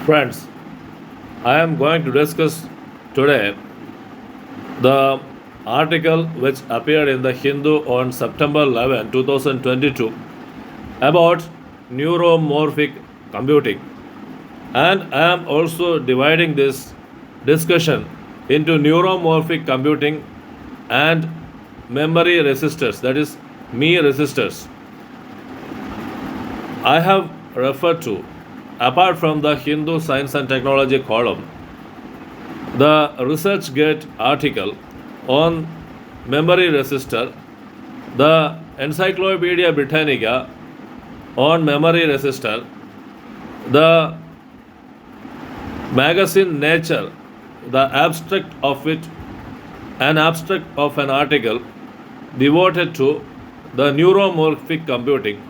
Friends, I am going to discuss today the article which appeared in the Hindu on September 11, 2022 about neuromorphic computing. And I am also dividing this discussion into neuromorphic computing and memory resistors, that is, me resistors. I have referred to, apart from the Hindu Science and Technology column, the ResearchGate article on memory resistor, the Encyclopedia Britannica on memory resistor, the magazine Nature, the abstract of it, an abstract of an article devoted to the neuromorphic computing.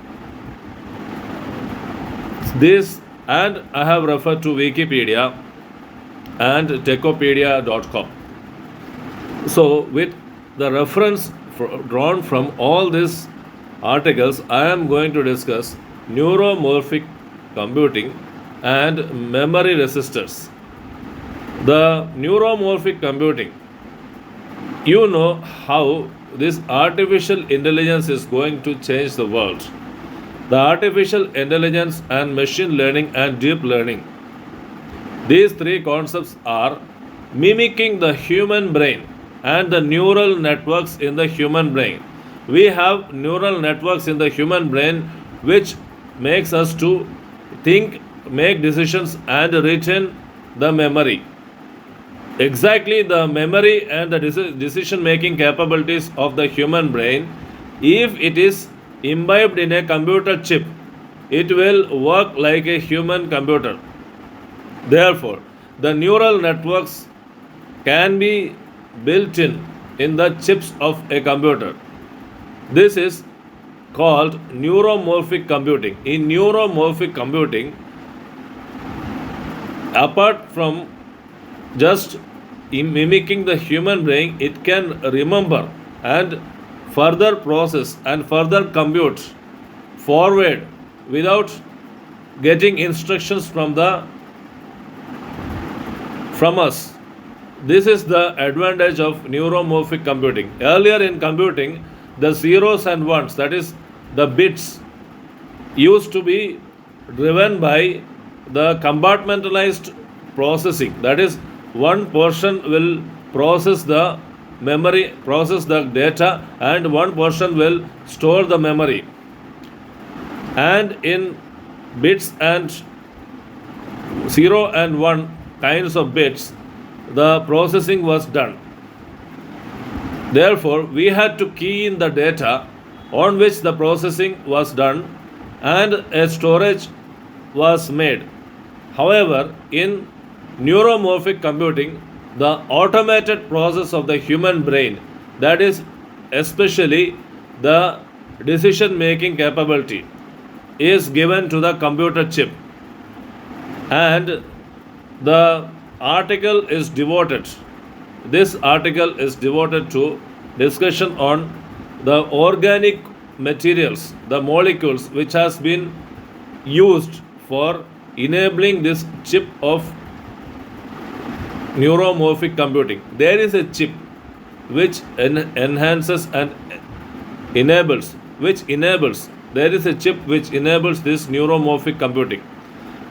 This, and I have referred to Wikipedia and Techopedia.com. So, with the reference drawn from all these articles, I am going to discuss neuromorphic computing and memory resistors. The neuromorphic computing, you know how this artificial intelligence is going to change the world. The artificial intelligence and machine learning and deep learning, these three concepts are mimicking the human brain and the neural networks in the human brain. We have neural networks in the human brain which makes us to think, make decisions and retain the memory. Exactly the memory and the decision making capabilities of the human brain, if it is imbibed in a computer chip, it will work like a human computer. Therefore, the neural networks can be built in the chips of a computer. This is called neuromorphic computing. In neuromorphic computing, apart from just mimicking the human brain, it can remember and further process and further compute forward without getting instructions from us. This is the advantage of neuromorphic computing. Earlier in computing, the zeros and ones, that is the bits, used to be driven by the compartmentalized processing. That is, one person will process the memory, process the data, and one person will store the memory. And in bits and 0 and 1 kinds of bits, the processing was done. Therefore, we had to key in the data on which the processing was done and a storage was made. However, in neuromorphic computing, the automated process of the human brain, that is, especially the decision making capability, is given to the computer chip. And the article is devoted, this article is devoted to discussion on the organic materials, the molecules which has been used for enabling this chip of neuromorphic computing. There is a chip which enhances and enables, there is a chip which enables this neuromorphic computing.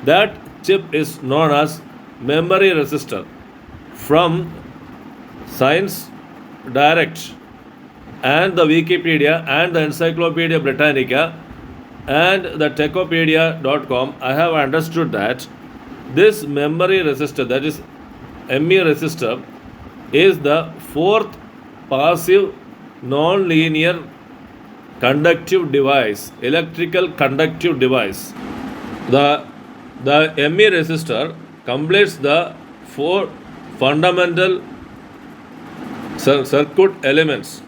That chip is known as memory resistor. From Science Direct and the Wikipedia and the Encyclopedia Britannica and the Techopedia.com, I have understood that this memory resistor, that is ME resistor, is the fourth passive non-linear conductive device, electrical conductive device. The ME resistor completes the four fundamental circuit elements.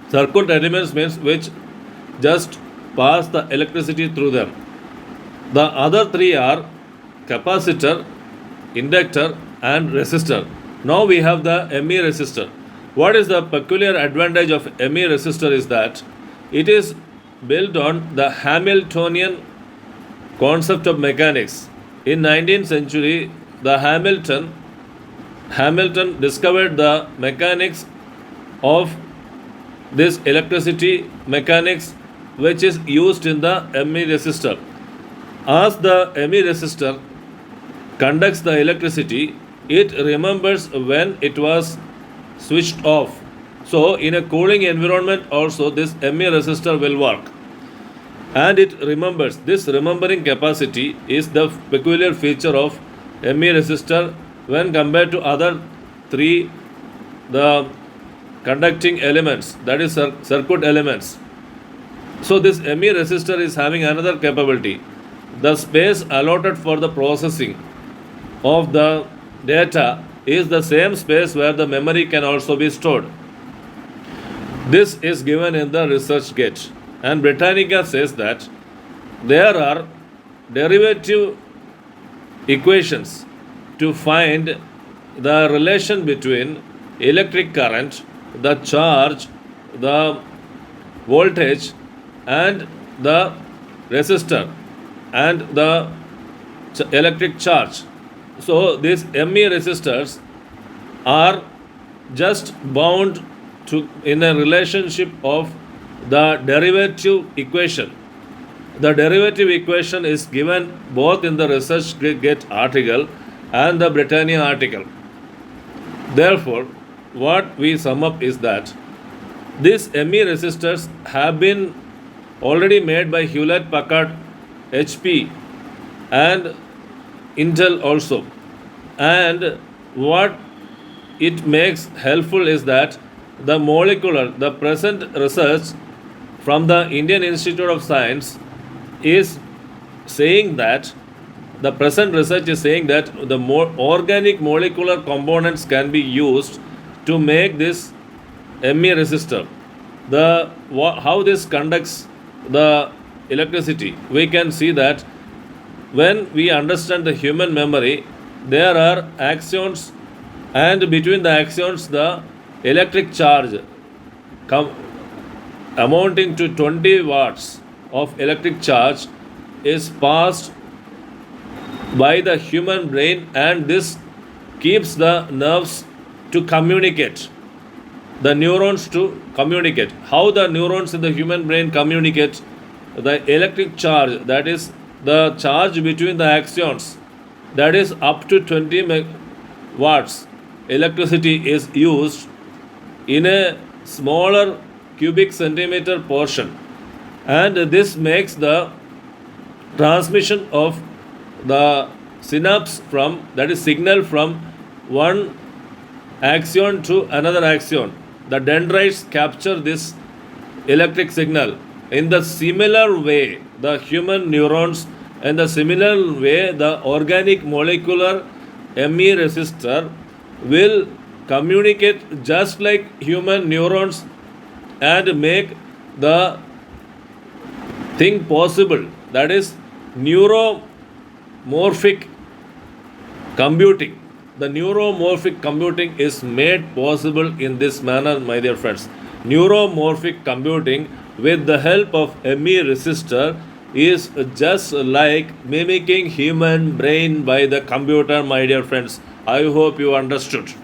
Circuit elements means which just pass the electricity through them. The other three are capacitor, inductor, and resistor. Now we have the ME resistor. What is the peculiar advantage of ME resistor is that it is built on the Hamiltonian concept of mechanics. In 19th century, the Hamilton discovered the mechanics of this electricity mechanics which is used in the ME resistor. As the ME resistor conducts the electricity, it remembers when it was switched off. So, in a cooling environment, also this ME resistor will work. And it remembers. This remembering capacity is the peculiar feature of ME resistor when compared to other three the conducting elements, that is circuit elements. So, this ME resistor is having another capability. The space allotted for the processing of the data is the same space where the memory can also be stored. This is given in the ResearchGate, and Britannica says that there are derivative equations to find the relation between electric current, the charge, the voltage, and the resistor and the electric charge. So these ME resistors are just bound to in a relationship of the derivative equation. The derivative equation is given both in the ResearchGate article and the Britannia article. Therefore, what we sum up is that these ME resistors have been already made by Hewlett Packard, HP, and Intel also. And what it makes helpful is that the present research from the Indian Institute of Science is saying that the present research is saying that the more organic molecular components can be used to make this ME resistor. How this conducts the electricity, we can see that when we understand the human memory, there are axons, and between the axons, the electric charge amounting to 20 watts of electric charge is passed by the human brain, and this keeps the nerves to communicate, the neurons to communicate. How the neurons in the human brain communicate? The electric charge, that is the charge between the axons, that is up to 20 watts electricity is used in a smaller cubic centimeter portion, and this makes the transmission of the synapse from, that is signal from one axon to another axon. The dendrites capture this electric signal. In the similar way, the human neurons, and the similar way, the organic molecular ME resistor will communicate just like human neurons and make the thing possible. That is neuromorphic computing. The neuromorphic computing is made possible in this manner, my dear friends. Neuromorphic computing with the help of ME resistor is just like mimicking human brain by the computer, my dear friends. I hope you understood.